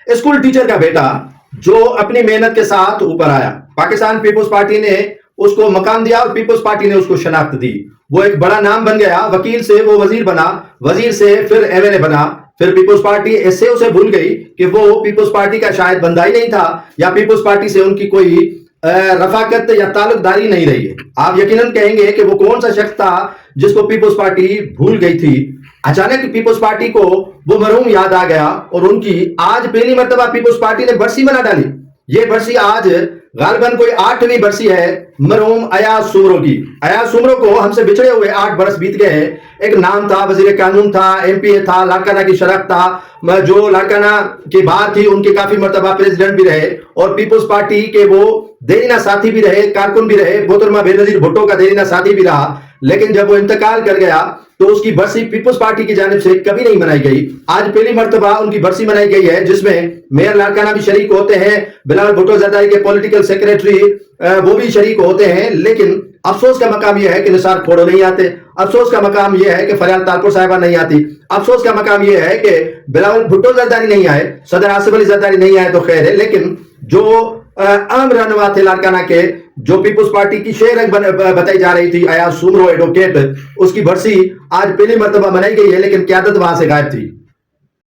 School teacher का बेटा जो अपनी मेहनत के साथ ऊपर आया, पाकिस्तान पीपुल्स पार्टी ने उसको मकाम दिया और पीपुल्स पार्टी ने उसको शनाख्त दी, वो एक बड़ा नाम बन गया, वकील से वो वजीर बना, वजीर से फिर एमएलए बना, फिर पीपुल्स पार्टी ऐसे उसे भूल गई कि वो पीपुल्स पार्टी का शायद बंदा ही नहीं था, या पीपुल्स पार्टी से उनकी कोई रफाकत या ताल्लुकदारी नहीं रही है। आप यकीनन कहेंगे कि वो कौन सा शख्स था जिसको पीपुल्स पार्टी भूल गई थी। अचानक पीपुल्स पार्टी को वो मरहूम याद आ गया और उनकी आज पहली मर्तबा पीपुल्स पार्टी ने बरसी मना डाली। ये बरसी आज गालिबन कोई 8वीं बरसी है मरहूम अयाज सुमरो की। अयाज सुमरो को हमसे बिछड़े हुए 8 बरस बीत गए हैं। एक नाम था, वजीर कानून था, एमपीए था, लाड़काना की शरफ था, जो लाड़काना की बात थी उनके काफी मर्तबा प्रेसिडेंट भी रहे और पीपुल्स पार्टी के वो देरीना साथी भी रहे, कारकुन भी रहे, मोहतरमा बेनजीर भुट्टो का देरीना साथी भी रहा। लेकिन जब वो इंतकाल कर गया तो उसकी बरसी पीपुल्स पार्टी की जानिब से कभी नहीं मनाई गई। आज पहली मर्तबा उनकी बरसी मनाई गई है, जिसमें मेयर लाड़काना भी शरीक होते हैं, बिलावल भुट्टो जरदारी के पॉलिटिकल सेक्रेटरी वो भी शरीक होते हैं। लेकिन अफसोस का मकाम यह है कि निसार खोड़ो नहीं आते, अफसोस का मकाम यह है कि फरियाल तालपुर साहिबा नहीं आती, अफसोस का मकाम यह है कि बिलावल भुट्टो जरदारी नहीं आए, सदर आसिफ अली जरदारी नहीं आए तो खैर है। लेकिन जो आम रहनुमा थे लाड़काना के, जो पीपुल्स पार्टी की शेर बताई जा रही थी अयाज सुमरो एडवोकेट, उसकी बरसी आज पहली मर्तबा मनाई गई है, लेकिन क्यादत वहां से गायब थी।